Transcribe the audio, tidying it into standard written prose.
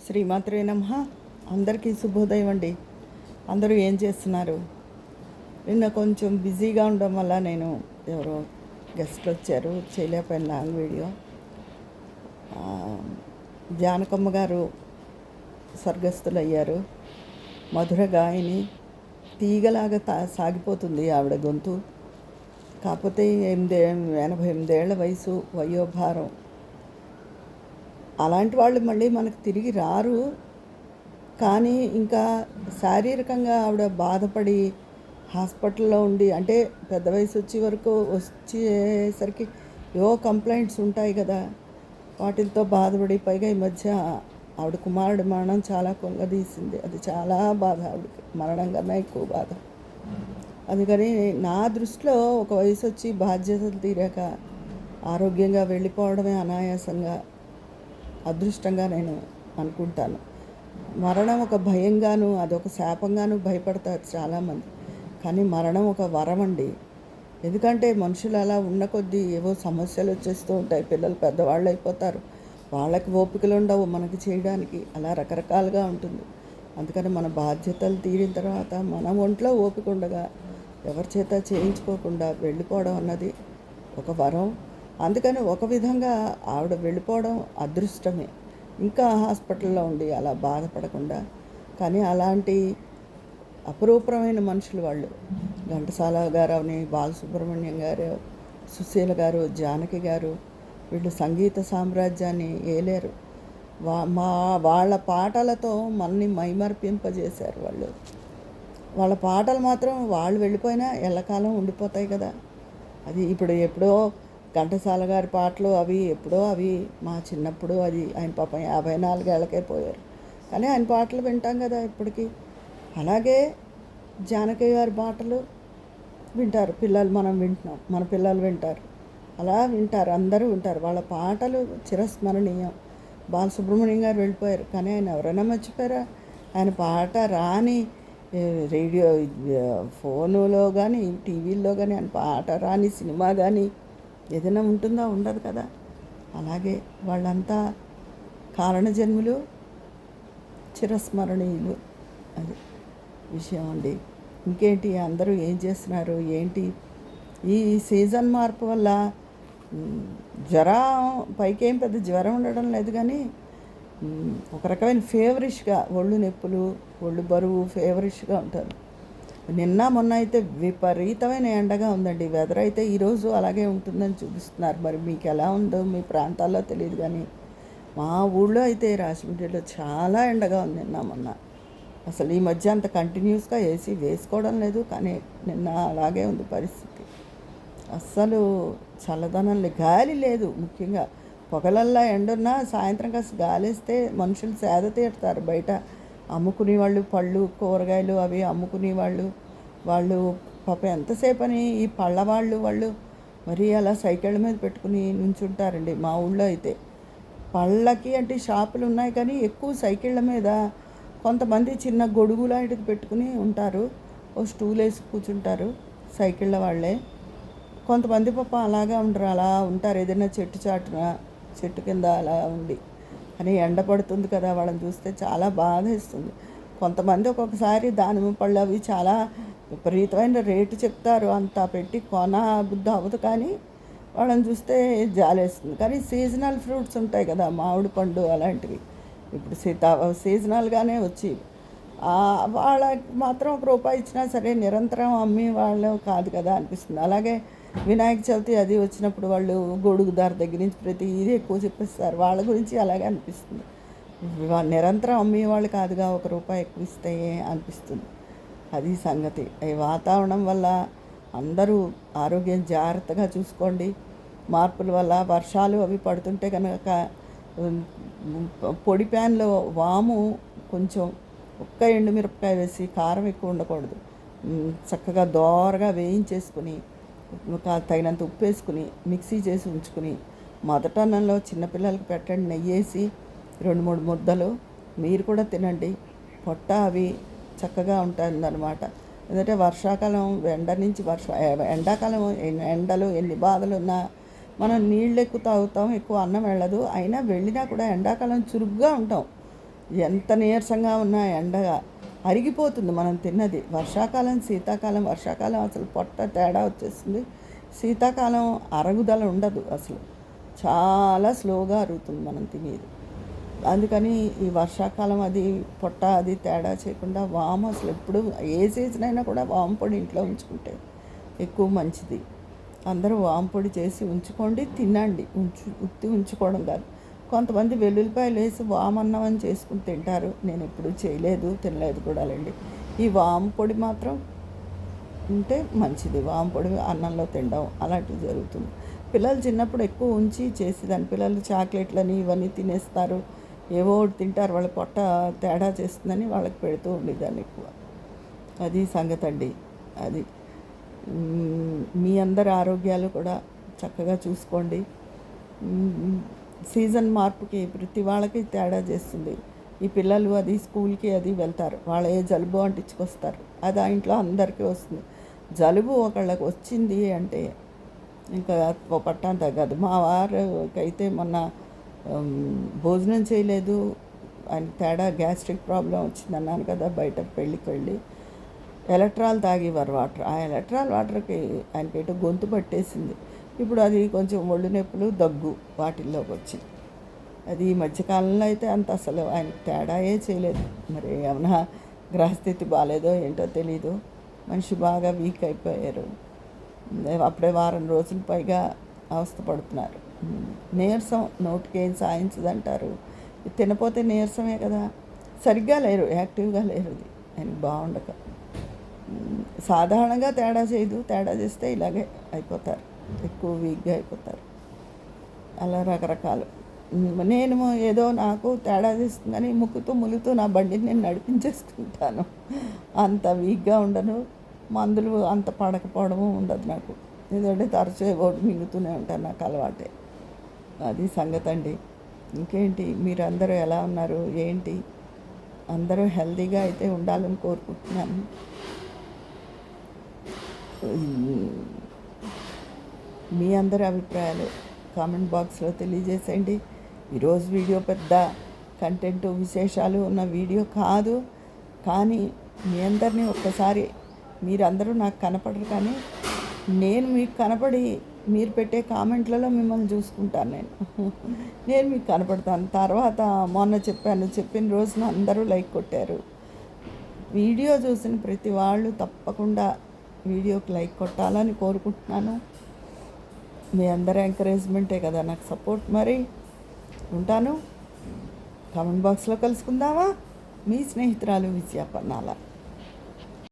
శ్రీమాత్రే నమః. అందరికీ శుభోదయం అండి. అందరూ ఏం చేస్తున్నారు? నిన్న కొంచెం బిజీగా ఉండడం వల్ల నేను ఎవరో గెస్ట్లు వచ్చారు, చేయలేకపోయిన లాంగ్ వీడియో. జానకమ్మ గారు స్వర్గస్థులయ్యారు. మధుర గాయని, తీగలాగా సాగిపోతుంది ఆవిడ గొంతు. కాకపోతే 88 ఏళ్ల వయసు, వయోభారం. అలాంటి వాళ్ళు మళ్ళీ మనకు తిరిగి రారు. కానీ ఇంకా శారీరకంగా ఆవిడ బాధపడి హాస్పిటల్లో ఉండి, అంటే పెద్ద వయసు వచ్చేసరికి ఏవో కంప్లైంట్స్ ఉంటాయి కదా, వాటితో బాధపడి, పైగా ఈ మధ్య ఆవిడ కుమారుడి మరణం చాలా కుంగదీసింది. అది చాలా బాధ, ఆవిడకి మరణం కన్నా ఎక్కువ బాధ. అందుకని నా దృష్టిలో ఒక వయసు వచ్చి బాధ్యతలు తీరాక ఆరోగ్యంగా వెళ్ళిపోవడమే అనాయాసంగా, అదృష్టంగా నేను అనుకుంటాను. మరణం ఒక భయంగాను, అదొక శాపంగాను భయపడతారు చాలామంది. కానీ మరణం ఒక వరం అండి. ఎందుకంటే మనుషులు అలా ఉన్న కొద్దీ ఏవో సమస్యలు వచ్చేస్తూ ఉంటాయి. పిల్లలు పెద్దవాళ్ళు అయిపోతారు, వాళ్ళకి ఓపికలు ఉండవు మనకి చేయడానికి, అలా రకరకాలుగా ఉంటుంది. అందుకని మన బాధ్యతలు తీరిన తర్వాత మన ఒంట్లో ఓపిక ఉండగా ఎవరి చేత చేయించుకోకుండా వెళ్ళిపోవడం అన్నది ఒక వరం. అందుకని ఒక విధంగా ఆవిడ వెళ్ళిపోవడం అదృష్టమే, ఇంకా హాస్పిటల్లో ఉండి అలా బాధపడకుండా. కానీ అలాంటి అపురూపమైన మనుషులు వాళ్ళు. ఘంటసాల గారు అని, బాలసుబ్రహ్మణ్యం గారు, సుశీల గారు, జానకి గారు, వీళ్ళు సంగీత సామ్రాజ్యాన్ని ఏలేరు. వాళ్ళ పాటలతో మనని మైమర్పింపజేశారు వాళ్ళు. వాళ్ళ పాటలు మాత్రం వాళ్ళు వెళ్ళిపోయినా ఎల్లకాలం ఉండిపోతాయి కదా. అది ఇప్పుడు ఎప్పుడో ఘంటసాల గారి పాటలు అవి ఎప్పుడో, అవి మా చిన్నప్పుడు, అది ఆయన పాపం 54 ఏళ్ళకే పోయారు. కానీ ఆయన పాటలు వింటాం కదా ఇప్పటికీ. అలాగే జానకి గారి పాటలు వింటారు పిల్లలు, మనం వింటున్నాం, మన పిల్లలు వింటారు, అలా వింటారు, అందరూ వింటారు. వాళ్ళ పాటలు చిరస్మరణీయం. బాలసుబ్రహ్మణ్యం గారు వెళ్ళిపోయారు, కానీ ఆయన ఎవరైనా మర్చిపోయారా? ఆయన పాట రాని రేడియో, ఫోనులో కానీ, టీవీల్లో కానీ ఆయన పాట రాని సినిమా కానీ ఏదైనా ఉంటుందా? ఉండదు కదా. అలాగే వాళ్ళంతా కారణజన్ములు, చిరస్మరణీయులు. అది విషయం అండి. ఇంకేంటి, అందరూ ఏం చేస్తున్నారు ఏంటి? ఈ సీజన్ మార్పు వల్ల జ్వరం, పైకేం పెద్ద జ్వరం ఉండడం లేదు, కానీ ఒక రకమైన ఫేవరిష్గా, ఒళ్ళు నొప్పులు, ఒళ్ళు బరువు, ఫేవరిష్గా ఉంటారు. నిన్న మొన్న అయితే విపరీతమైన ఎండగా ఉందండి. వెదర్ అయితే ఈరోజు అలాగే ఉంటుందని చూపిస్తున్నారు. మరి మీకు ఎలా ఉందో మీ ప్రాంతాల్లో తెలియదు, కానీ మా ఊళ్ళో అయితే రాజమండ్రిలో చాలా ఎండగా ఉంది నిన్న మొన్న. అసలు ఈ మధ్య అంత కంటిన్యూస్గా ఏసీ వేసుకోవడం లేదు, కానీ నిన్న అలాగే ఉంది పరిస్థితి. అస్సలు చల్లదనం గాలి లేదు. ముఖ్యంగా పొగలల్లా ఎండున్నా సాయంత్రం కాస్త గాలేస్తే మనుషులు సేద తీరుతారు. బయట అమ్ముకునే వాళ్ళు, పళ్ళు కూరగాయలు అవి అమ్ముకునే వాళ్ళు పాపం ఎంతసేపు అని ఈ వాళ్ళు మరీ అలా సైకిళ్ళ మీద పెట్టుకుని నుంచుంటారండి. మా ఊళ్ళో అయితే పళ్ళకి అంటే షాపులు ఉన్నాయి, కానీ ఎక్కువ సైకిళ్ళ మీద, కొంతమంది చిన్న గొడుగు లాంటిది పెట్టుకుని ఉంటారు, ఓ స్టూల్ వేసి కూర్చుంటారు సైకిళ్ళ వాళ్ళే. కొంతమంది పాపం అలాగా ఉండరు, అలా ఉంటారు ఏదైనా చెట్టు చాటున, చెట్టు కింద అలా ఉండి. కానీ ఎండ పడుతుంది కదా, వాళ్ళని చూస్తే చాలా బాధ వేస్తుంది. కొంతమంది ఒక్కొక్కసారి దానిమ్మ పళ్ళు అవి చాలా విపరీతమైన రేటు చెప్తారు, అంతా పెట్టి కొన బుద్ధి అవ్వదు, కానీ వాళ్ళని చూస్తే జాలేస్తుంది. కానీ సీజనల్ ఫ్రూట్స్ ఉంటాయి కదా, మామిడి పండు అలాంటివి ఇప్పుడు సీజనల్గానే వచ్చి వాళ్ళకి మాత్రం ₹1 ఇచ్చినా సరే నిరంతరం అమ్మి వాళ్ళు కాదు కదా అనిపిస్తుంది. అలాగే వినాయక చవితి అది వచ్చినప్పుడు వాళ్ళు గొడుగు ధర దగ్గర నుంచి ప్రతి ఇది ఎక్కువ చెప్పేస్తారు, వాళ్ళ గురించి అలాగే అనిపిస్తుంది. నిరంతరం అమ్మేవాళ్ళు కాదుగా, ₹1 ఎక్కువ ఇస్తే అనిపిస్తుంది. అది సంగతి. ఈ వాతావరణం వల్ల అందరూ ఆరోగ్యం జాగ్రత్తగా చూసుకోండి. మార్పుల వల్ల వర్షాలు అవి పడుతుంటే కనుక పొడి ప్యాన్లో వాము కొంచెం, ఒక్క ఎండుమిరపకాయ వేసి, కారం ఎక్కువ ఉండకూడదు, చక్కగా దోరగా వేయించేసుకుని, తగినంత ఉప్పు వేసుకుని మిక్సీ చేసి ఉంచుకుని, మొదటన్నంలో చిన్నపిల్లలకి పెట్టండి, నెయ్యి వేసి 2-3 ముద్దలు మీరు కూడా తినండి. పొట్ట అవి చక్కగా ఉంటుందన్నమాట. ఎందుకంటే వర్షాకాలం ఎండాకాలం ఎండలు ఎన్ని బాధలు ఉన్నా మనం నీళ్ళు ఎక్కువ తాగుతాం, ఎక్కువ అన్నం వెళ్ళదు. అయినా వెళ్ళినా కూడా ఎండాకాలం చురుగ్గా ఉంటాం. ఎంత నీరసంగా ఉన్నా ఎండగా అరిగిపోతుంది మనం తిన్నది. వర్షాకాలం, శీతాకాలం, వర్షాకాలం అసలు పొట్ట తేడా వచ్చేస్తుంది. శీతాకాలం అరుగుదల ఉండదు అసలు, చాలా స్లోగా అరుగుతుంది మనం తినేది. అందుకని ఈ వర్షాకాలం అది పొట్ట అది తేడా చేయకుండా వాము అసలు ఎప్పుడు ఏ సీజన్ అయినా కూడా వాము పొడి ఇంట్లో ఉంచుకుంటే ఎక్కువ మంచిది. అందరూ వాము పొడి చేసి ఉంచుకోండి, తినండి. ఉత్తి ఉంచుకోవడం కాదు. కొంతమంది వెల్లుల్లిపాయలు వేసి వామన్నం అని చేసుకుని తింటారు. నేను ఎప్పుడూ చేయలేదు, తినలేదు కూడా లేండి. ఈ వాము పొడి మాత్రం ఉంటే మంచిది. వాము పొడి అన్నంలో తినడం అలాంటివి జరుగుతుంది. పిల్లలు చిన్నప్పుడు ఎక్కువ ఉంచి చేసేదాన్ని. పిల్లలు చాక్లెట్లని ఇవన్నీ తినేస్తారు, ఏవో ఒకటి తింటారు, వాళ్ళ పొట్ట తేడా చేస్తుందని వాళ్ళకి పెడుతూ ఉండేదాన్ని ఎక్కువ. అది సంగతి అండి. అది మీ అందరి ఆరోగ్యాలు కూడా చక్కగా చూసుకోండి. సీజన్ మార్పుకి ప్రతి వాళ్ళకి తేడా చేస్తుంది. ఈ పిల్లలు అది స్కూల్కి అది వెళ్తారు, వాళ్ళ ఏ జలుబు అంటించుకొస్తారు. అది ఆ ఇంట్లో అందరికీ వస్తుంది. జలుబు ఒకళ్ళకి వచ్చింది అంటే ఇంకా పట్టాను తగ్గదు. మా వారికైతే మొన్న భోజనం చేయలేదు, ఆయన తేడా గ్యాస్ట్రిక్ ప్రాబ్లం వచ్చింది అన్నాను కదా, బయట పెళ్ళికి వెళ్ళి ఎలక్ట్రాల్ తాగేవారు వాటర్. ఆ ఎలక్ట్రాల్ వాటర్కి ఆయనకి ఏటో గొంతు పట్టేసింది. ఇప్పుడు అది కొంచెం ఒళ్ళు నొప్పులు, దగ్గు వాటిల్లోకి వచ్చి అది ఈ మధ్యకాలంలో అయితే అంత అసలు ఆయనకి తేడాయే చేయలేదు. మరి ఏమన్నా గ్రహస్థితి బాగాలేదో ఏంటో తెలీదు. మనిషి బాగా వీక్ అయిపోయారు. అప్పుడే వారం రోజుల పైగా అవస్థపడుతున్నారు. నీరసం నోటికి ఏం సాయించదంటారు. తినపోతే నీరసమే కదా. సరిగ్గా లేరు, యాక్టివ్గా లేరు. అది ఆయనకి బాగుండక సాధారణంగా తేడా చేయదు. తేడా చేస్తే ఇలాగే అయిపోతారు, ఎక్కువ వీక్గా అయిపోతారు. అలా రకరకాలు. నేను ఏదో నాకు తేడా చేస్తుందని ములుతూ నా బండిని నేను నడిపించేసుకుంటాను. అంత వీక్గా ఉండను. మందులు అంత పడకపోవడము ఉండదు నాకు. ఎందుకంటే తరచూ ఓటు మింగుతూనే ఉంటాను, నాకు అలవాటే. అది సంగతి అండి. ఇంకేంటి, మీరందరూ ఎలా ఉన్నారు ఏంటి? అందరూ హెల్తీగా అయితే ఉండాలని కోరుకుంటున్నాను. మీ అందరి అభిప్రాయాలు కామెంట్ బాక్స్లో తెలియజేసేయండి. ఈరోజు వీడియో పెద్ద కంటెంట్ విశేషాలు ఉన్న వీడియో కాదు, కానీ మీ అందరినీ ఒక్కసారి, మీరందరూ నాకు కనపడరు కానీ నేను మీకు కనపడి మీరు పెట్టే కామెంట్లలో మిమ్మల్ని చూసుకుంటాను. నేను మీకు కనపడతాను. తర్వాత మొన్న చెప్పిన రోజున అందరూ లైక్ కొట్టారు. వీడియో చూసిన ప్రతి వాళ్ళు తప్పకుండా వీడియోకి లైక్ కొట్టాలని కోరుకుంటున్నాను. మీ అందరి ఎంకరేజ్మెంటే కదా నాకు సపోర్ట్. మరి ఉంటాను. కామెంట్ బాక్స్లో కలుసుకుందామా? మీ స్నేహితురాలు విజయ పన్నాల.